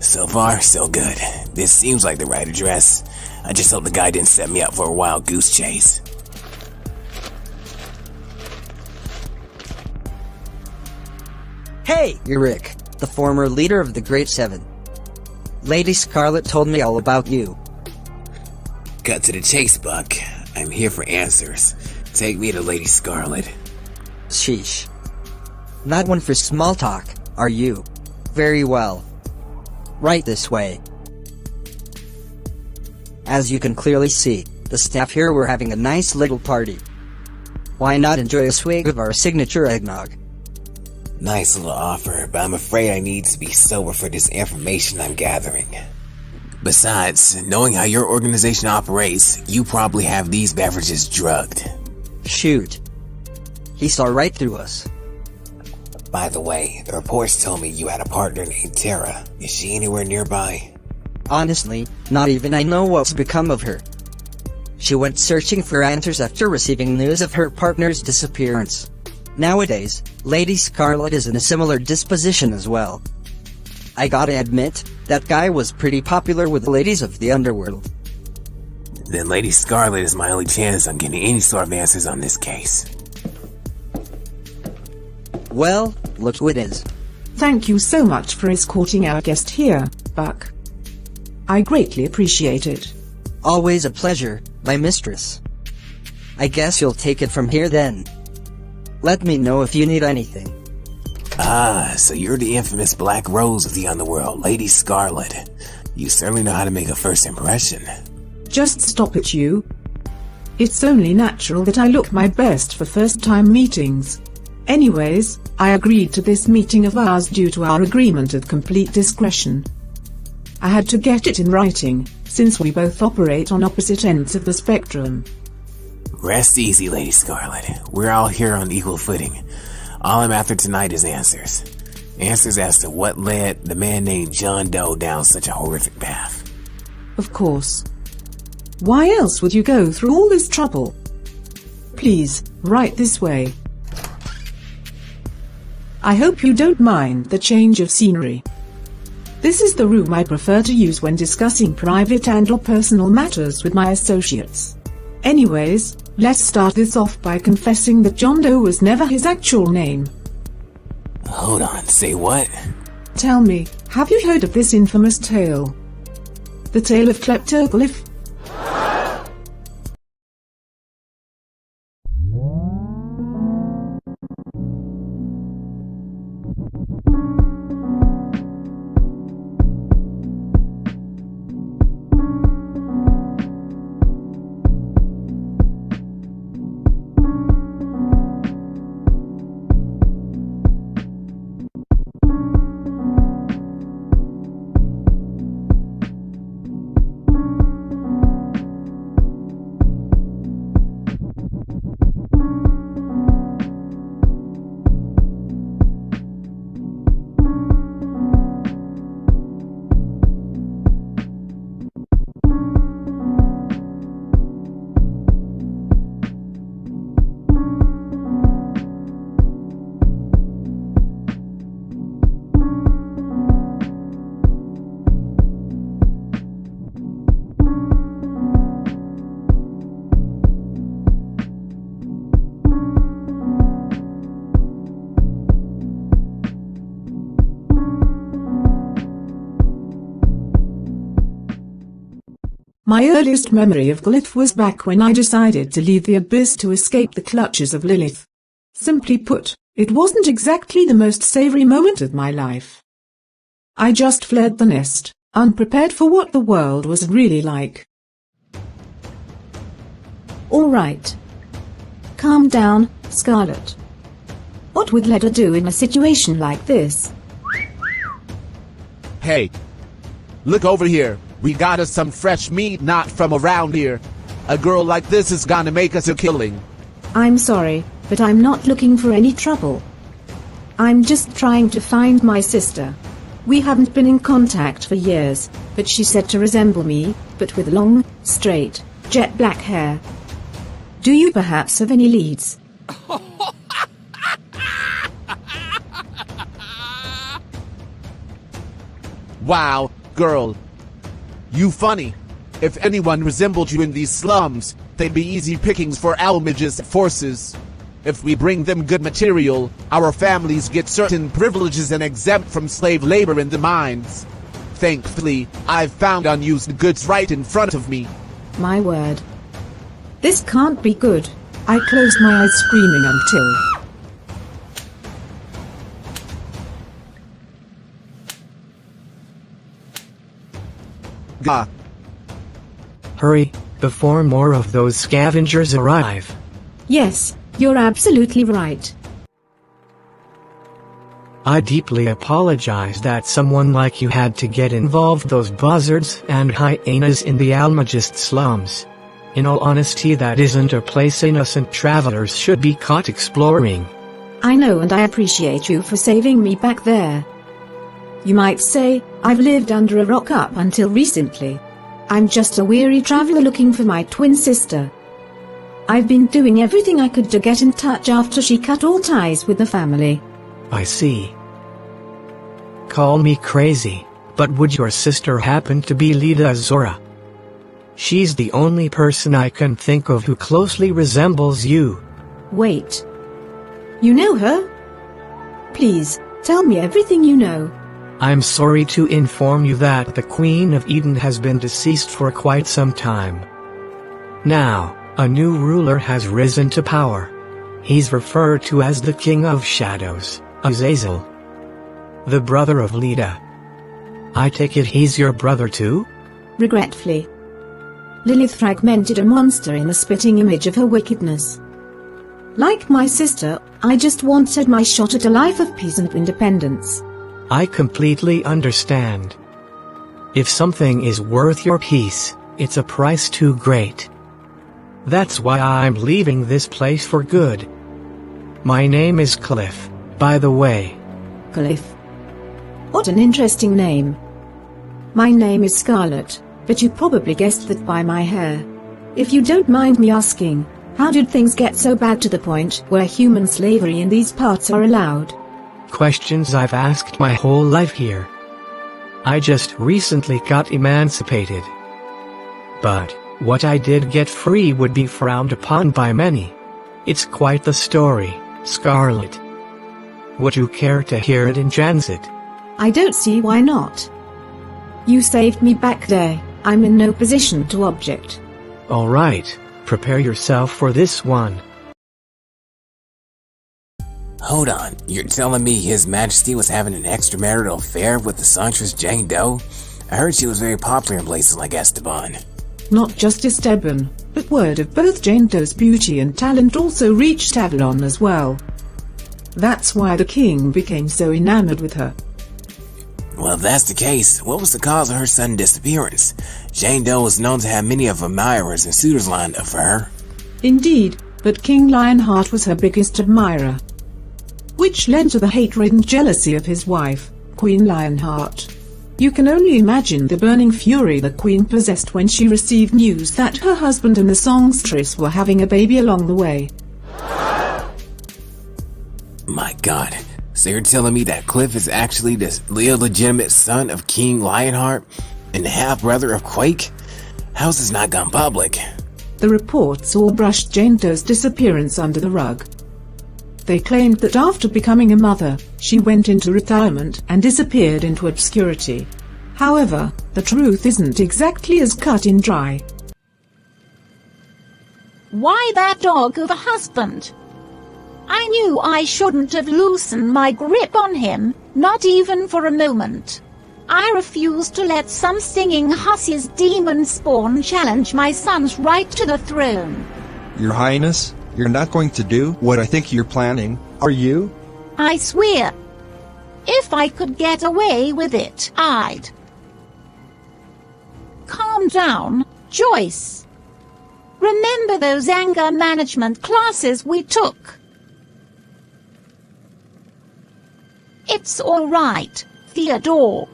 So far, so good. This seems like the right address. I just hope the guy didn't set me up for a wild goose chase. Hey, you're Rick, the former leader of the Great Seven. Lady Scarlet told me all about you. Cut to the chase, Buck. I'm here for answers. Take me to Lady Scarlet. Sheesh. Not one for small talk, are you? Very well. Right this way. As you can clearly see, the staff here were having a nice little party. Why not enjoy a swig of our signature eggnog? Nice little offer, but I'm afraid I need to be sober for this information I'm gathering. Besides, knowing how your organization operates, you probably have these beverages drugged. Shoot. He saw right through us. By the way, the reports told me you had a partner named Tara. Is she anywhere nearby? Honestly, not even I know what's become of her. She went searching for answers after receiving news of her partner's disappearance. Nowadays, Lady Scarlet is in a similar disposition as well. I gotta admit, that guy was pretty popular with the ladies of the underworld. Then Lady Scarlet is my only chance on getting any sort of answers on this case. Well, look who it is. Thank you so much for escorting our guest here, Buck. I greatly appreciate it. Always a pleasure, my mistress. I guess you'll take it from here then. Let me know if you need anything. Ah, so you're the infamous Black Rose of the underworld, Lady Scarlet. You certainly know how to make a first impression. Just stop it, you. It's only natural that I look my best for first-time meetings. Anyways, I agreed to this meeting of ours due to our agreement of complete discretion. I had to get it in writing, since we both operate on opposite ends of the spectrum. Rest easy, Lady Scarlet. We're all here on equal footing. All I'm after tonight is answers. Answers as to what led the man named John Doe down such a horrific path. Of course. Why else would you go through all this trouble? Please, right this way. I hope you don't mind the change of scenery. This is the room I prefer to use when discussing private and/or personal matters with my associates. Anyways, let's start this off by confessing that John Doe was never his actual name. Hold on, say what? Tell me, have you heard of this infamous tale? The tale of Kleptoglyph? My earliest memory of Glyph was back when I decided to leave the abyss to escape the clutches of Lilith. Simply put, it wasn't exactly the most savory moment of my life. I just fled the nest, unprepared for what the world was really like. All right. Calm down, Scarlet. What would Leda do in a situation like this? Hey, look over here. We got us some fresh meat not from around here. A girl like this is gonna make us a killing. I'm sorry, but I'm not looking for any trouble. I'm just trying to find my sister. We haven't been in contact for years, but she's said to resemble me, but with long, straight, jet black hair. Do you perhaps have any leads? Wow, girl. You funny. If anyone resembled you in these slums, they'd be easy pickings for Almage's forces. If we bring them good material, our families get certain privileges and exempt from slave labor in the mines. Thankfully, I've found unused goods right in front of me. My word. This can't be good. I closed my eyes screaming until... Gah. Hurry, before more of those scavengers arrive. Yes, you're absolutely right. I deeply apologize that someone like you had to get involved those buzzards and hyenas in the Almagist slums. In all honesty, that isn't a place innocent travelers should be caught exploring. I know, and I appreciate you for saving me back there. You might say, I've lived under a rock up until recently. I'm just a weary traveler looking for my twin sister. I've been doing everything I could to get in touch after she cut all ties with the family. I see. Call me crazy, but would your sister happen to be Lida Azora? She's the only person I can think of who closely resembles you. Wait. You know her? Please, tell me everything you know. I'm sorry to inform you that the Queen of Eden has been deceased for quite some time. Now, a new ruler has risen to power. He's referred to as the King of Shadows, Azazel. The brother of Lida. I take it he's your brother too? Regretfully. Lilith fragmented a monster in the spitting image of her wickedness. Like my sister, I just wanted my shot at a life of peace and independence. I completely understand. If something is worth your peace, it's a price too great. That's why I'm leaving this place for good. My name is Cliff, by the way. Cliff. What an interesting name. My name is Scarlet, but you probably guessed that by my hair. If you don't mind me asking, how did things get so bad to the point where human slavery in these parts are allowed? Questions I've asked my whole life here. I just recently got emancipated. But what I did get free would be frowned upon by many. It's quite the story, Scarlet. Would you care to hear it in transit? I don't see why not. You saved me back there. I'm in no position to object. All right, prepare yourself for this one. Hold on, you're telling me His Majesty was having an extramarital affair with the songstress Jane Doe? I heard she was very popular in places like Esteban. Not just Esteban, but word of both Jane Doe's beauty and talent also reached Avalon as well. That's why the king became so enamored with her. Well, if that's the case, what was the cause of her sudden disappearance? Jane Doe was known to have many of her admirers and suitors lined up for her. Indeed, but King Lionheart was her biggest admirer, which led to the hatred and jealousy of his wife, Queen Lionheart. You can only imagine the burning fury the queen possessed when she received news that her husband and the songstress were having a baby along the way. My god, so you're telling me that Cliff is actually the illegitimate son of King Lionheart and the half-brother of Quake? How's this not gone public? The reports all brushed Jane Doe's disappearance under the rug. They claimed that after becoming a mother, she went into retirement and disappeared into obscurity. However, the truth isn't exactly as cut and dry. Why that dog of a husband? I knew I shouldn't have loosened my grip on him, not even for a moment. I refuse to let some singing hussey's demon spawn challenge my son's right to the throne. Your Highness, you're not going to do what I think you're planning, are you? I swear. If I could get away with it, I'd. Calm down, Joyce. Remember those anger management classes we took? It's all right, Theodore.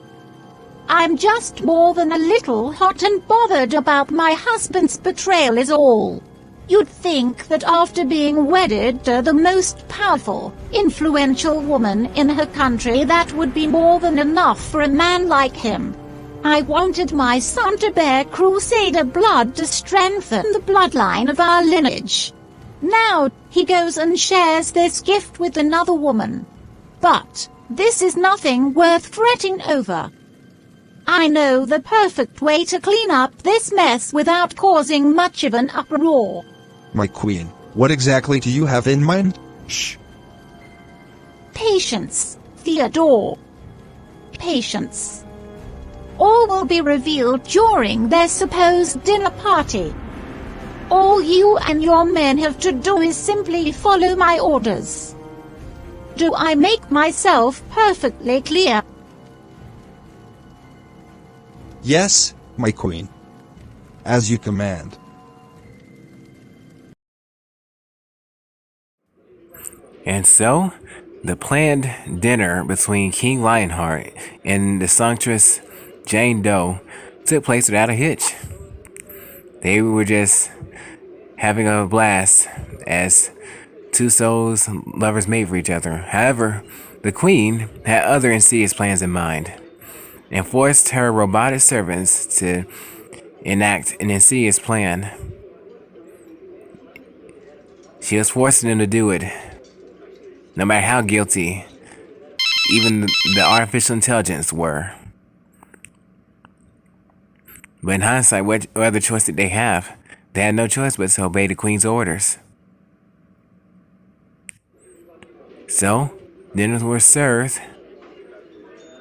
I'm just more than a little hot and bothered about my husband's betrayal is all. You'd think that after being wedded to the most powerful, influential woman in her country, that would be more than enough for a man like him. I wanted my son to bear Crusader blood to strengthen the bloodline of our lineage. Now, he goes and shares this gift with another woman. But, this is nothing worth fretting over. I know the perfect way to clean up this mess without causing much of an uproar. My queen, what exactly do you have in mind? Shh. Patience, Theodore. Patience. All will be revealed during their supposed dinner party. All you and your men have to do is simply follow my orders. Do I make myself perfectly clear? Yes, my queen. As you command. And so, the planned dinner between King Lionheart and the songstress Jane Doe took place without a hitch. They were just having a blast as two souls, lovers made for each other. However, the queen had other insidious plans in mind and forced her robotic servants to enact an insidious plan. She was forcing them to do it, no matter how guilty even the artificial intelligence were. But in hindsight, what other choice did they have? They had no choice but to obey the queen's orders. So, dinners were served,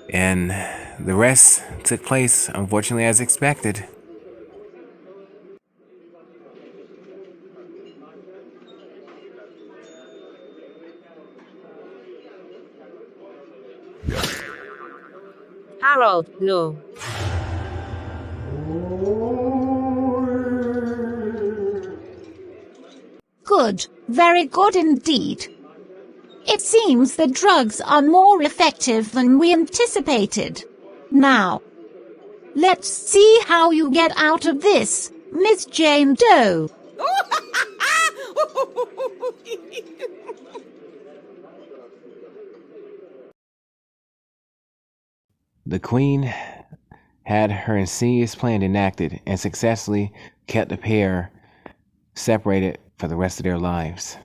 and the rest took place, unfortunately, as expected. Harold, no. Good, very good indeed. It seems the drugs are more effective than we anticipated. Now, let's see how you get out of this, Miss Jane Doe. The queen had her insidious plan enacted and successfully kept the pair separated for the rest of their lives.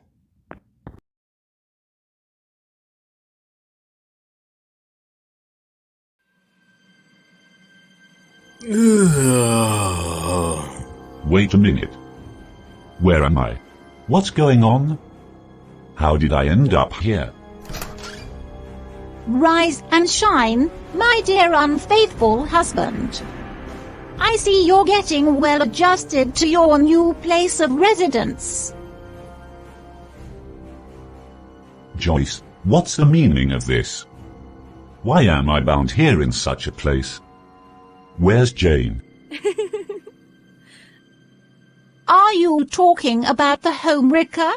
Wait a minute. Where am I? What's going on? How did I end up here? Rise and shine, my dear unfaithful husband. I see you're getting well adjusted to your new place of residence. Joyce, what's the meaning of this? Why am I bound here in such a place? Where's Jane? Are you talking about the homewrecker?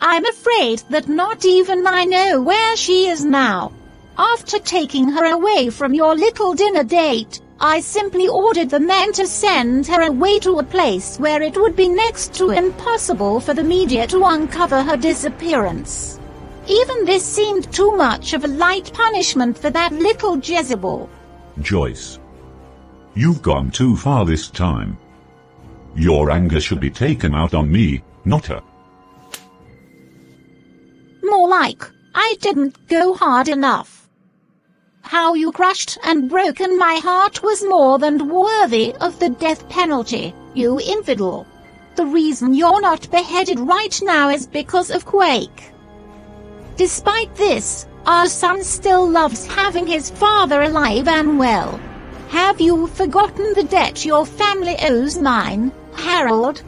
I'm afraid that not even I know where she is now. After taking her away from your little dinner date, I simply ordered the men to send her away to a place where it would be next to impossible for the media to uncover her disappearance. Even this seemed too much of a light punishment for that little Jezebel. Joyce, you've gone too far this time. Your anger should be taken out on me, not her. More like, I didn't go hard enough. How you crushed and broken my heart was more than worthy of the death penalty, you infidel. The reason you're not beheaded right now is because of Quake. Despite this, our son still loves having his father alive and well. Have you forgotten the debt your family owes mine, Harold?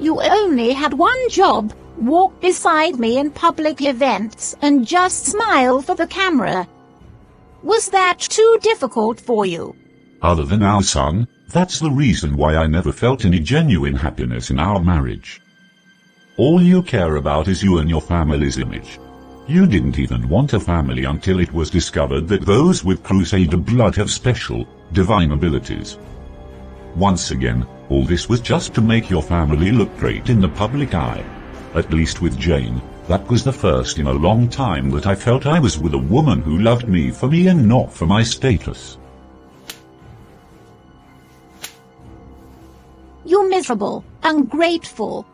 You only had one job: walk beside me in public events and just smile for the camera. Was that too difficult for you? Other than our son, that's the reason why I never felt any genuine happiness in our marriage. All you care about is you and your family's image. You didn't even want a family until it was discovered that those with Crusader blood have special, divine abilities. Once again, all this was just to make your family look great in the public eye. At least with Jane, that was the first in a long time that I felt I was with a woman who loved me for me and not for my status. miserable, ungrateful.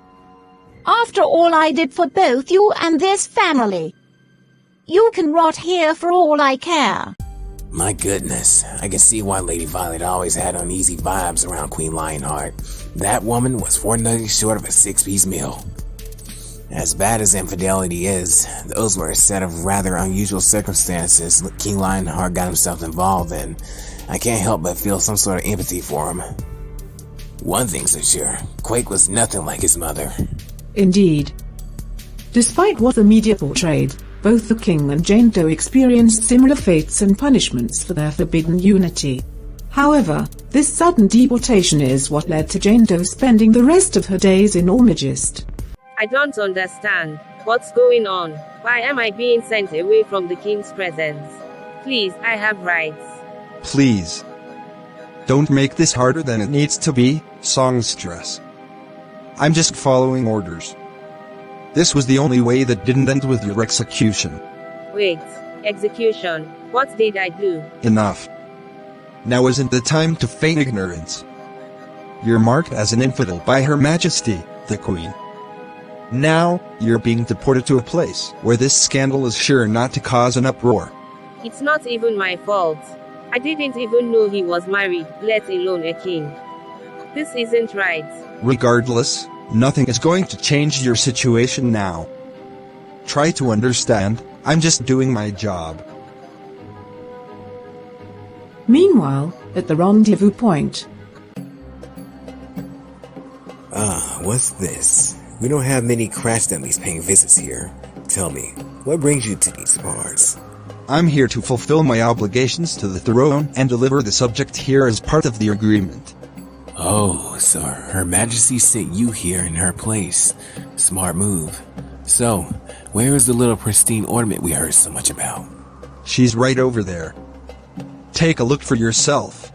After all I did for both you and this family. You can rot here for all I care. My goodness, I can see why Lady Violet always had uneasy vibes around Queen Lionheart. That woman was 4 nuggets short of a 6-piece meal. As bad as infidelity is, those were a set of rather unusual circumstances King Lionheart got himself involved in. I can't help but feel some sort of empathy for him. One thing's for sure, Quake was nothing like his mother. Indeed. Despite what the media portrayed, both the king and Jane Doe experienced similar fates and punishments for their forbidden unity. However, this sudden deportation is what led to Jane Doe spending the rest of her days in Ormagist. I don't understand. What's going on? Why am I being sent away from the king's presence? Please, I have rights. Please. Don't make this harder than it needs to be, songstress. I'm just following orders. This was the only way that didn't end with your execution. Wait, execution? What did I do? Enough. Now isn't the time to feign ignorance. You're marked as an infidel by Her Majesty, the Queen. Now, you're being deported to a place where this scandal is sure not to cause an uproar. It's not even my fault. I didn't even know he was married, let alone a king. This isn't right. Regardless, nothing is going to change your situation now. Try to understand, I'm just doing my job. Meanwhile, at the rendezvous point. What's this? We don't have many crash dummies paying visits here. Tell me, what brings you to these parts? I'm here to fulfill my obligations to the throne and deliver the subject here as part of the agreement. Oh, so Her Majesty sent you here in her place. Smart move. So, where is the little pristine ornament we heard so much about? She's right over there. Take a look for yourself.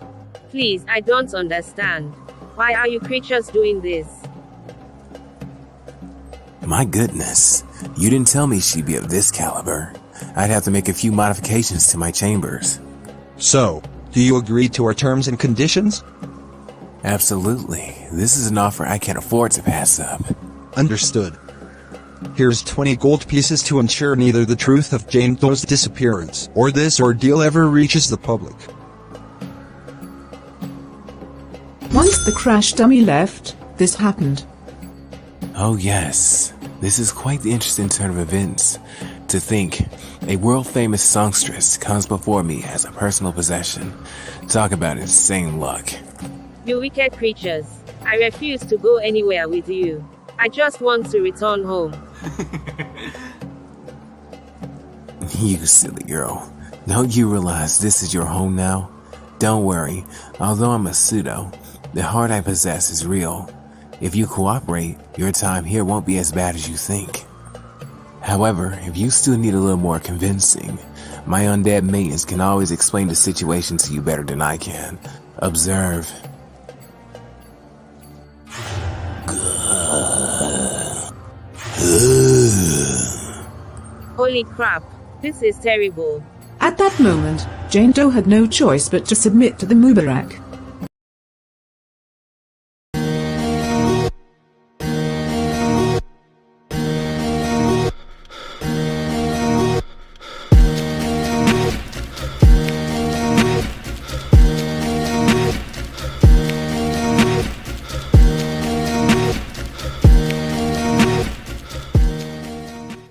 Please, I don't understand. Why are you creatures doing this? My goodness, you didn't tell me she'd be of this caliber. I'd have to make a few modifications to my chambers. So, do you agree to our terms and conditions? Absolutely. This is an offer I can't afford to pass up. Understood. Here's 20 gold pieces to ensure neither the truth of Jane Doe's disappearance or this ordeal ever reaches the public. Once the crash dummy left, this happened. Oh yes, this is quite the interesting turn of events. To think, a world-famous songstress comes before me as a personal possession. Talk about insane luck. You wicked creatures. I refuse to go anywhere with you. I just want to return home. You silly girl. Don't you realize this is your home now? Don't worry, although I'm a pseudo, the heart I possess is real. If you cooperate, your time here won't be as bad as you think. However, if you still need a little more convincing, my undead minions can always explain the situation to you better than I can. Observe. Holy crap, this is terrible. At that moment, Jane Doe had no choice but to submit to the Mubarak.